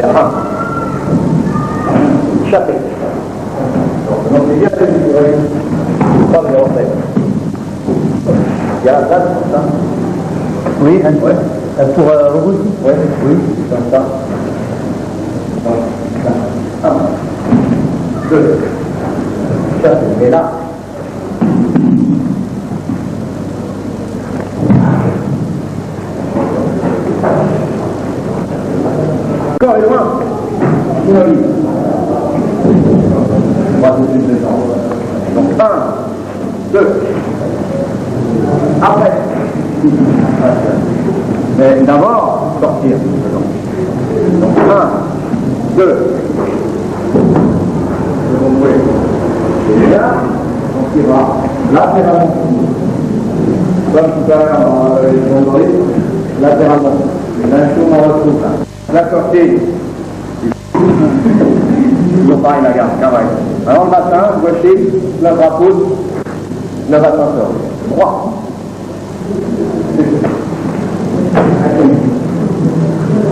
Un. Chapitre. Donc c'est bien figuré. Pas de recette. Il y a la place pour ça. Oui, pour robuse. Oui, oui, comme ça. Un, deux, chapitre. Et là. Encore et loin. Une olive. On va tout de suite descendre. Donc, 1, 2. Après. Mais d'abord, sortir. Donc, 1, 2. Vous pouvez. Et là, on tirera latéralement. Comme tout à l'heure dans les gondoles, latéralement. Et là, on retrouve là. La sortie, toujours pareil la garde, pareil. Alors le matin, voici, 9 à pouce, 9 à 5 heures. 3.